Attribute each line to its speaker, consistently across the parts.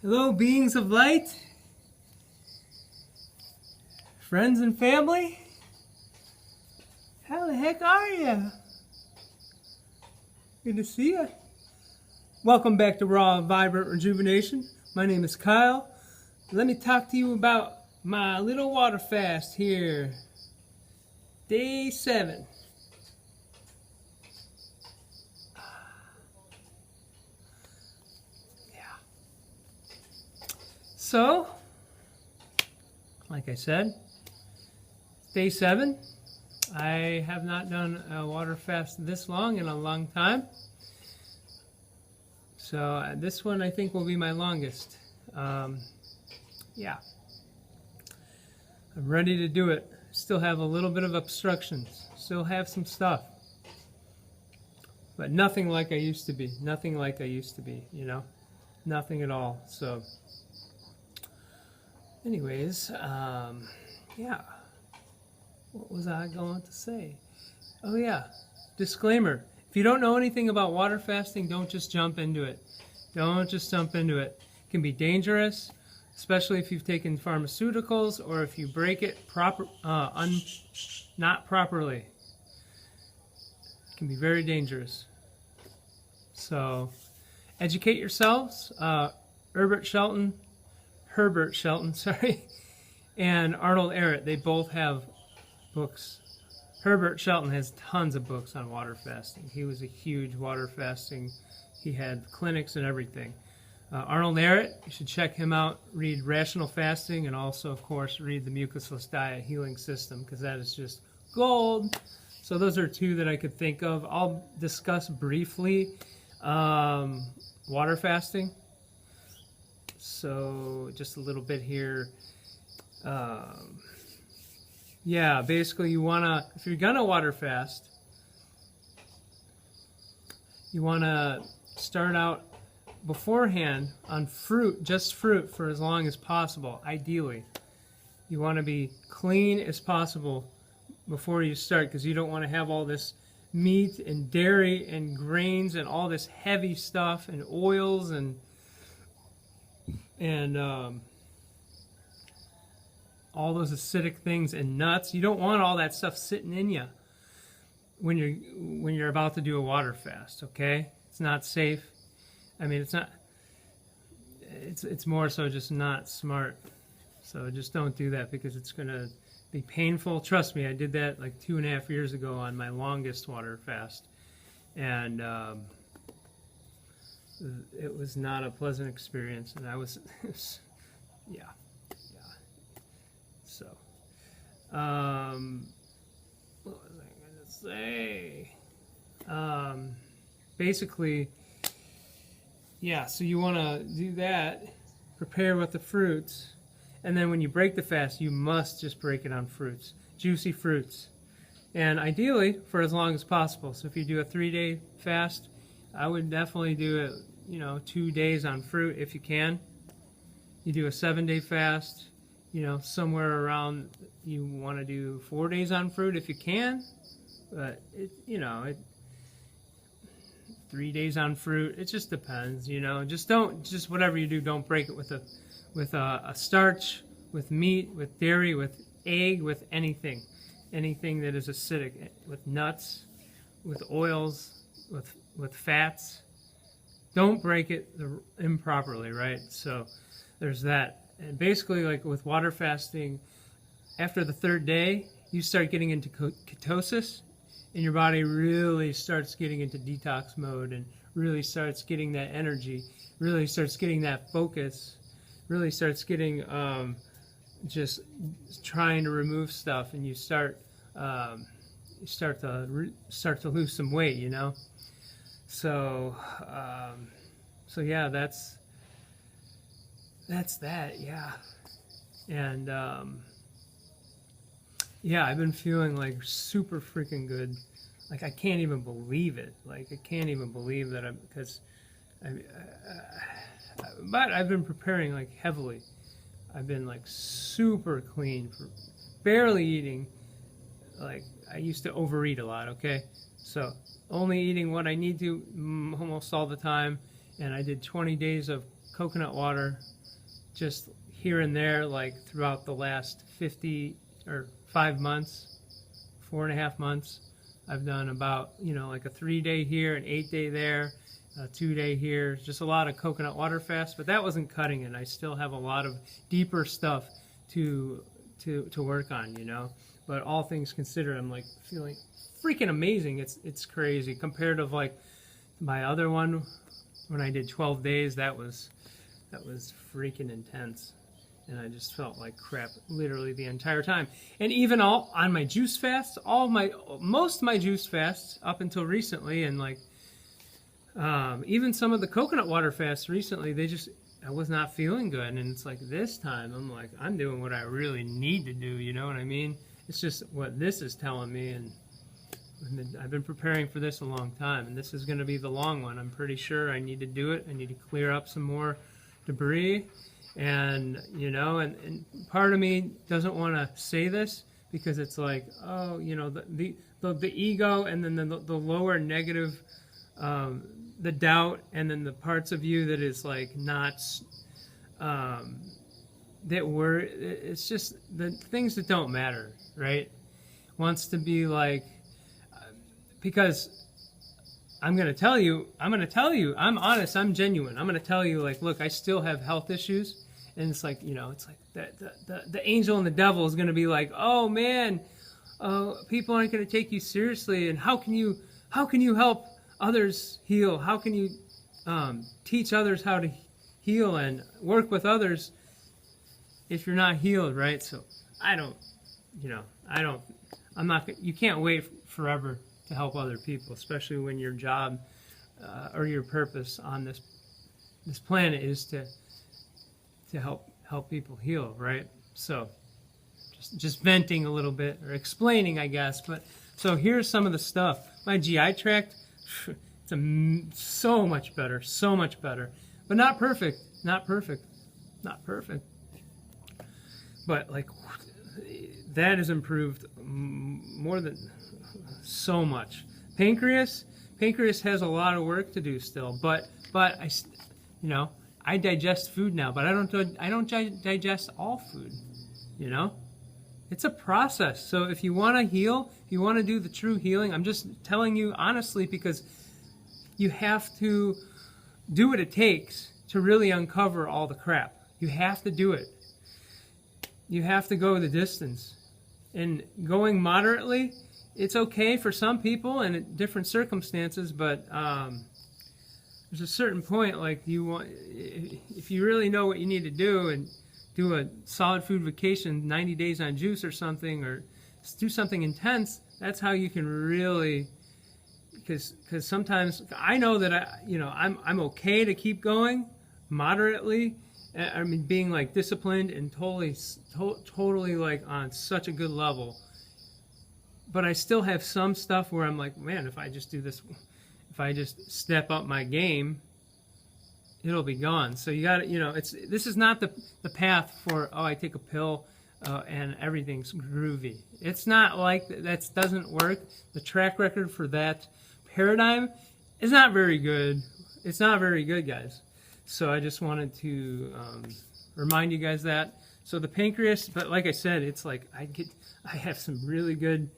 Speaker 1: Hello, beings of light, friends and family. How the heck are you? Good to see you. Welcome back to Raw Vibrant Rejuvenation. My name is Kyle. Let me talk to you about my little water fast here. Day 7. So, like I said, day 7. I have not done a water fast this long in a long time. So this one I think will be my longest. Yeah. I'm ready to do it. Still have a little bit of obstructions. Still have some stuff. But nothing like I used to be. Nothing like I used to be, you know? Nothing at all. So anyways, yeah, what was I going to say? Oh yeah, disclaimer, if you don't know anything about water fasting, don't just jump into it. Don't just jump into it. It can be dangerous, especially if you've taken pharmaceuticals or if you break it not properly. It can be very dangerous. So educate yourselves. Herbert Shelton, and Arnold Ehret, they both have books. Herbert Shelton has tons of books on water fasting. He was a huge water fasting. He had clinics and everything. Arnold Ehret, you should check him out. Read Rational Fasting and also, of course, read the Mucusless Diet Healing System because that is just gold. So those are two that I could think of. I'll discuss briefly water fasting. So just a little bit here. Yeah, basically you want to, if you're going to water fast, you want to start out beforehand on fruit, just fruit, for as long as possible, ideally. You want to be clean as possible before you start because you don't want to have all this meat and dairy and grains and all this heavy stuff and oils and all those acidic things and nuts. You don't want all that stuff sitting in you when you're about to do a water fast. Okay, it's not safe. I mean, it's not. It's more so just not smart. So just don't do that because it's gonna be painful. Trust me, I did that like 2.5 years ago on my longest water fast, and it was not a pleasant experience, and I was, yeah. So, what was I going to say? Basically, yeah, so you want to do that, prepare with the fruits, and then when you break the fast, you must just break it on fruits, juicy fruits, and ideally for as long as possible. So if you do a 3-day fast, I would definitely do it, 2 days on fruit if you can. You do a 7-day fast, somewhere around, you want to do 4 days on fruit if you can. But, 3 days on fruit, it just depends, just whatever you do, don't break it with a starch, with meat, with dairy, with egg, with anything that is acidic, with nuts, with oils, with fats. Don't break it improperly, right? So there's that. And basically, like with water fasting, after the 3rd day, you start getting into ketosis, and your body really starts getting into detox mode and really starts getting that energy, really starts getting that focus, really starts getting just trying to remove stuff, and you start to lose some weight, So, so yeah, that's that, yeah. And yeah, I've been feeling like super freaking good. Like I can't even believe it. Like I can't even believe that but I've been preparing like heavily. I've been like super clean, for barely eating. Like I used to overeat a lot, okay? So only eating what I need to almost all the time. And I did 20 days of coconut water just here and there, like throughout the last 5 months, 4.5 months, I've done about, like a 3-day here, an 8-day there, a 2-day here, just a lot of coconut water fast, but that wasn't cutting it. I still have a lot of deeper stuff to work on, But all things considered, I'm like feeling freaking amazing. It's crazy compared to like my other one when I did 12 days. That was freaking intense, and I just felt like crap literally the entire time. And even all on my juice fasts, most of my juice fasts up until recently, and like even some of the coconut water fasts recently, I was not feeling good. And it's like this time I'm like, I'm doing what I really need to do, you know what I mean? It's just what this is telling me, and I've been preparing for this a long time, and this is going to be the long one. I'm pretty sure I need to do it. I need to clear up some more debris, and and part of me doesn't want to say this because it's like, oh, the ego, and then the lower negative, the doubt, and then the parts of you that is like not it's just the things that don't matter, right? Wants to be like, because I'm going to tell you, I'm honest, I'm genuine. I'm going to tell you, like, look, I still have health issues. And it's like, it's like the angel and the devil is going to be like, oh man, people aren't going to take you seriously. And how can you help others heal? How can you teach others how to heal and work with others if you're not healed, right? So you can't wait forever to help other people, especially when your job or your purpose on this planet is to help people heal, right? So just venting a little bit, or explaining, I guess. But so here's some of the stuff. My GI tract, it's so much better, but not perfect. But like that has improved more than so much. Pancreas has a lot of work to do still, but I digest food now, but I don't digest all food. It's a process. So if you want to heal, if you want to do the true healing, I'm just telling you honestly, because you have to do what it takes to really uncover all the crap. You have to do it. You have to go the distance. And going moderately, it's okay for some people and in different circumstances, but there's a certain point, like if you really know what you need to do and do a solid food vacation, 90 days on juice or something, or do something intense, that's how you can really, because sometimes I know that I'm okay to keep going moderately. I mean, being like disciplined and totally like on such a good level. But I still have some stuff where I'm like, man, if I just do this, if I just step up my game, it'll be gone. So you got to, this is not the path for, I take a pill and everything's groovy. It's not like that doesn't work. The track record for that paradigm is not very good. It's not very good, guys. So I just wanted to remind you guys that. So the pancreas, but like I said, it's like I have some really good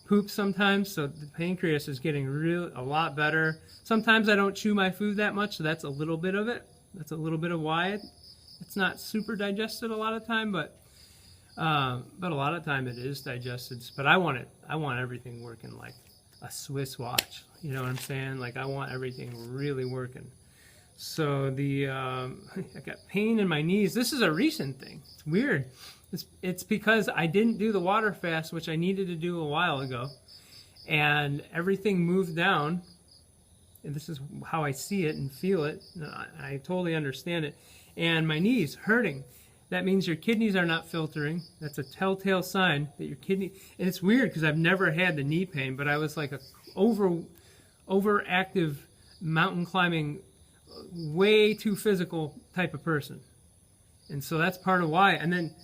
Speaker 1: poop sometimes, so the pancreas is getting a lot better. Sometimes I don't chew my food that much, so that's a little bit of it. That's a little bit of why it's not super digested a lot of time, but a lot of time it is digested. But I want everything working like a Swiss watch. You know what I'm saying? Like I want everything really working. So I got pain in my knees. This is a recent thing. It's weird. It's because I didn't do the water fast, which I needed to do a while ago, and everything moved down. And this is how I see it and feel it. I totally understand it. And my knees hurting. That means your kidneys are not filtering. That's a telltale sign that your kidney. And it's weird because I've never had the knee pain, but I was like a overactive mountain climbing, way too physical type of person. And so that's part of why. And then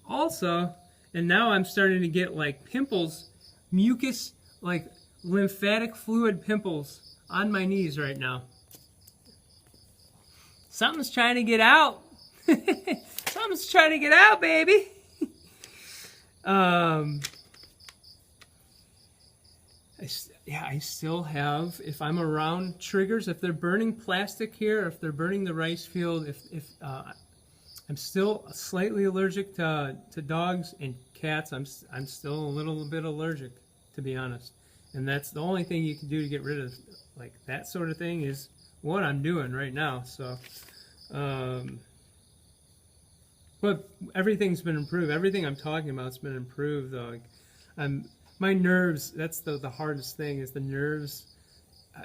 Speaker 1: also, and now I'm starting to get like pimples, mucus, like lymphatic fluid pimples on my knees right now. Something's trying to get out. Something's trying to get out, baby. I still have, if I'm around triggers, if they're burning plastic here, if they're burning the rice field, if I'm still slightly allergic to dogs and cats. I'm still a little bit allergic, to be honest. And that's the only thing you can do to get rid of like that sort of thing is what I'm doing right now. So, but everything's been improved. Everything I'm talking about's been improved, though. Like, my nerves. That's the hardest thing is the nerves.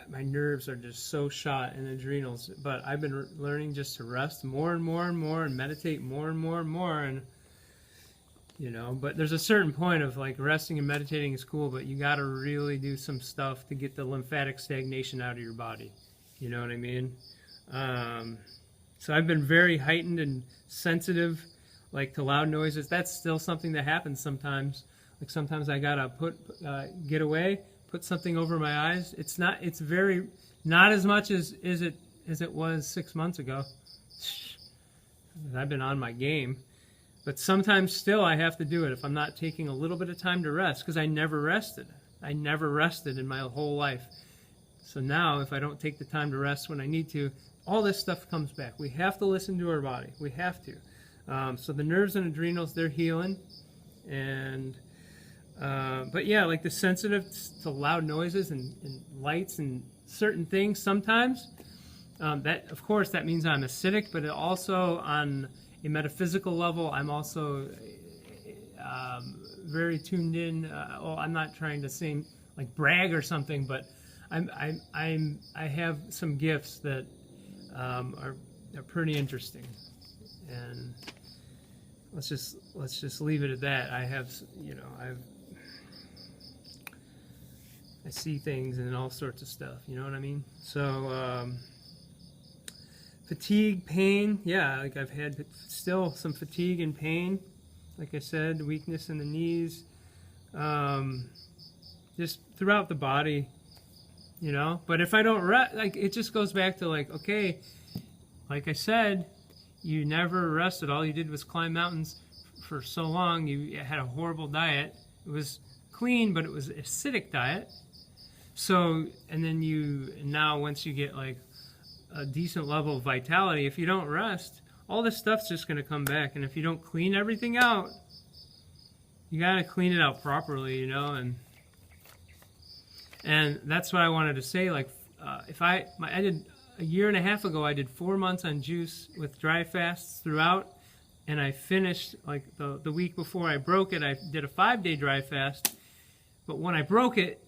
Speaker 1: My nerves are just so shot in adrenals. But I've been learning just to rest more and more and more, and meditate more and more and more, and you know. But there's a certain point of like resting and meditating is cool, but you got to really do some stuff to get the lymphatic stagnation out of your body. You know what I mean? So I've been very heightened and sensitive, like to loud noises. That's still something that happens sometimes. Like sometimes I gotta get away, put something over my eyes. It's very not as much as it was 6 months ago. I've been on my game, but sometimes still I have to do it if I'm not taking a little bit of time to rest, because I never rested. I never rested in my whole life. So now if I don't take the time to rest when I need to, all this stuff comes back. We have to listen to our body. We have to. So the nerves and adrenals, they're healing. And but yeah, like the sensitive to loud noises and lights and certain things sometimes, that of course that means I'm acidic, but it also on a metaphysical level I'm also very tuned in. I'm not trying to seem like brag or something, but I have some gifts that are pretty interesting, and let's just leave it at that. I have, you know, I see things and all sorts of stuff, you know what I mean? So fatigue, pain, yeah, like I've had still some fatigue and pain, like I said, weakness in the knees, just throughout the body, you know. But if I don't rest, like it just goes back to like, okay, like I said, you never rested. All you did was climb mountains for so long. You had a horrible diet. It was clean, but it was acidic diet. So, and then now once you get like a decent level of vitality, if you don't rest, all this stuff's just going to come back. And if you don't clean everything out, you got to clean it out properly, you know. And that's what I wanted to say. Like, I did a year and a half ago, I did 4 months on juice with dry fasts throughout, and I finished like the week before I broke it. I did a 5-day dry fast, but when I broke it,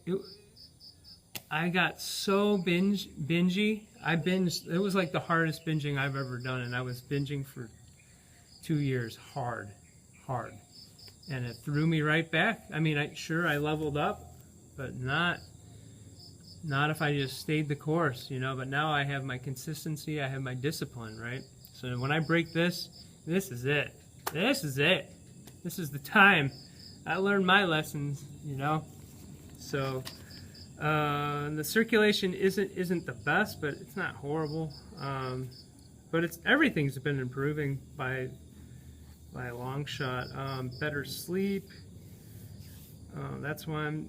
Speaker 1: I got so bingy. I binged. It was like the hardest binging I've ever done, and I was binging for 2 years, hard, and it threw me right back. I mean, I leveled up, but not if I just stayed the course, you know. But now I have my consistency, I have my discipline, right? So when I break this is it. This is it. This is the time. I learned my lessons, you know. So the circulation isn't the best, but it's not horrible. But everything's been improving by a long shot. Better sleep. That's why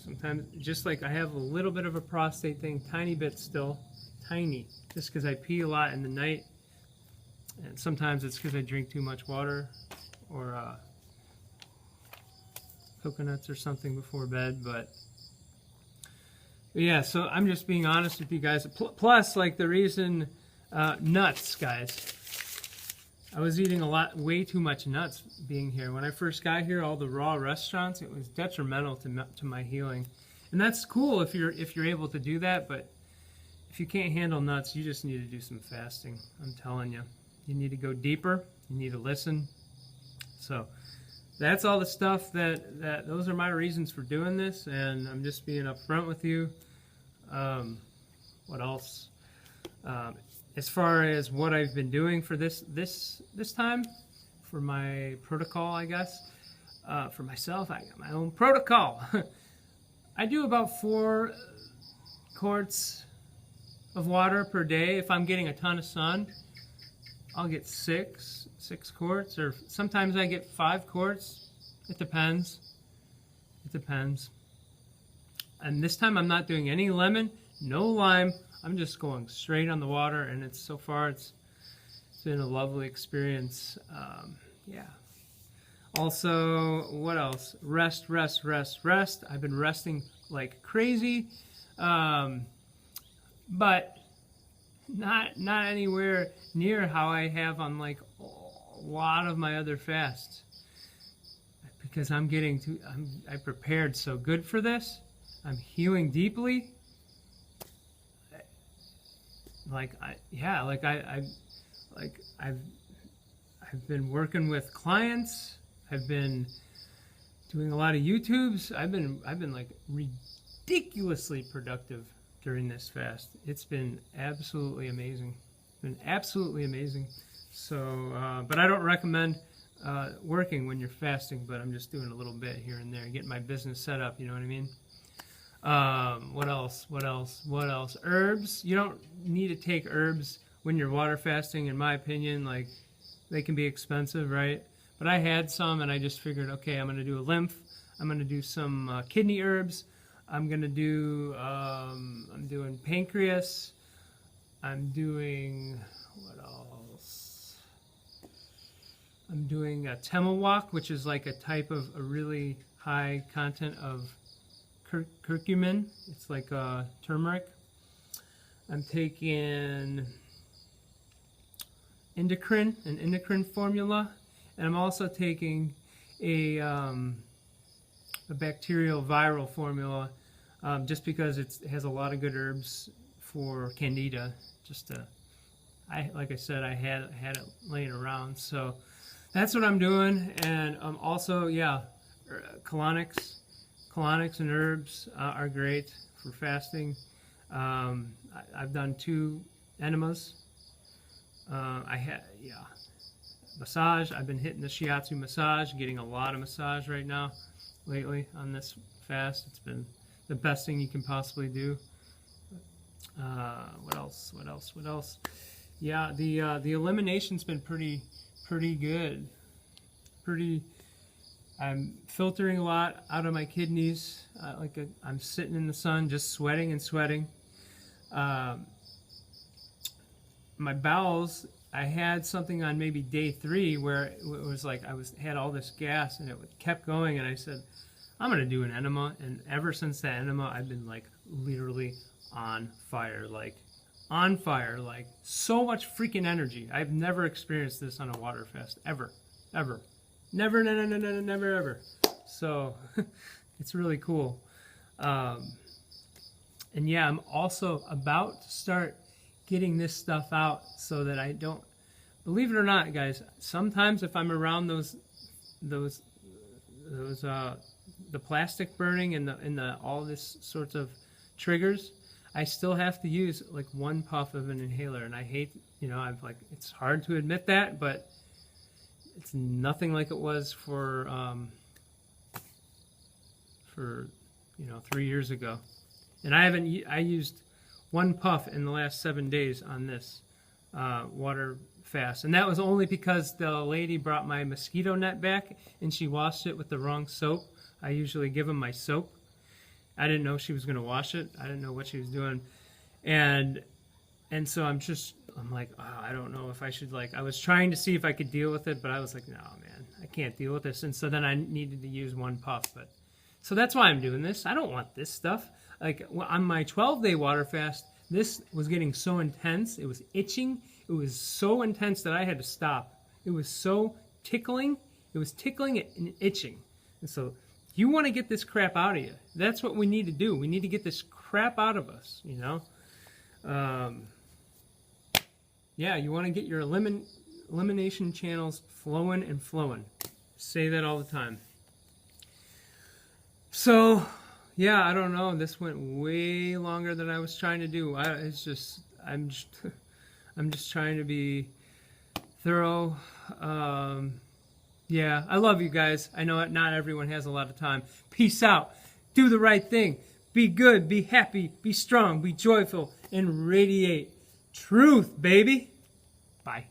Speaker 1: sometimes, just like I have a little bit of a prostate thing, tiny bit still, tiny, just because I pee a lot in the night, and sometimes it's because I drink too much water or coconuts or something before bed. But yeah, so I'm just being honest with you guys. Plus, like the reason, nuts, guys. I was eating way too much nuts being here. When I first got here, all the raw restaurants, it was detrimental to my healing. And that's cool if you're able to do that, but if you can't handle nuts, you just need to do some fasting. I'm telling you. You need to go deeper. You need to listen. So that's all the stuff those are my reasons for doing this, and I'm just being upfront with you. What else? As far as what I've been doing for this time, for my protocol, I guess, for myself, I got my own protocol. I do about 4 quarts of water per day if I'm getting a ton of sun. I'll get six quarts, or sometimes I get 5 quarts. It depends. It depends. And this time I'm not doing any lemon, no lime. I'm just going straight on the water, and it's so far it's been a lovely experience. Yeah. Also, what else? Rest. I've been resting like crazy, but not anywhere near how I have on like a lot of my other fasts, because I'm I prepared so good for this. I'm healing deeply. I've been working with clients. I've been doing a lot of YouTubes. I've been like ridiculously productive during this fast. It's been absolutely amazing. It's been absolutely amazing. So, but I don't recommend working when you're fasting, but I'm just doing a little bit here and there, getting my business set up, you know what I mean? What else? Herbs. You don't need to take herbs when you're water fasting, in my opinion. Like, they can be expensive, right? But I had some, and I just figured, okay, I'm going to do a lymph. I'm going to do some kidney herbs. I'm going to do, I'm doing pancreas. I'm doing, what else? I'm doing a temawak, which is like a type of a really high content of curcumin. It's like turmeric. I'm taking an endocrine formula, and I'm also taking a bacterial viral formula, just because it has a lot of good herbs for candida. Like I said, I had it laying around, so that's what I'm doing. And also, yeah, colonics and herbs are great for fasting. I've done 2 enemas. Massage. I've been hitting the shiatsu massage, getting a lot of massage right now lately on this fast. It's been the best thing you can possibly do. What else? Yeah, the elimination's been pretty good. I'm filtering a lot out of my kidneys. I'm sitting in the sun, just sweating and sweating. My bowels, I had something on maybe day 3 where it was like had all this gas, and it kept going, and I said, I'm going to do an enema. And ever since that enema, I've been like literally on fire, like so much freaking energy. I've never experienced this on a water fast, ever. Never, ever. So it's really cool. And yeah, I'm also about to start getting this stuff out so that I don't, believe it or not, guys, sometimes if I'm around the plastic burning and the all this sorts of triggers, I still have to use like 1 puff of an inhaler. And I hate, it's hard to admit that, but it's nothing like it was for 3 years ago. And I used 1 puff in the last 7 days on this water fast. And that was only because the lady brought my mosquito net back and she washed it with the wrong soap. I usually give them my soap. I didn't know she was going to wash it. I didn't know what she was doing. And so I'm like, oh, I don't know if I should, I was trying to see if I could deal with it, but I was like, no, man, I can't deal with this. And so then I needed to use 1 puff. So that's why I'm doing this. I don't want this stuff. Like on my 12-day water fast, this was getting so intense. It was itching. It was so intense that I had to stop. It was so tickling. It was tickling and itching. And so you want to get this crap out of you. That's what we need to do. We need to get this crap out of us, Yeah, you want to get your elimination channels flowing and flowing. Say that all the time. So, yeah, I don't know. This went way longer than I was trying to do. I'm just trying to be thorough. Yeah, I love you guys. I know not everyone has a lot of time. Peace out. Do the right thing. Be good. Be happy. Be strong. Be joyful. And radiate truth, baby. Bye.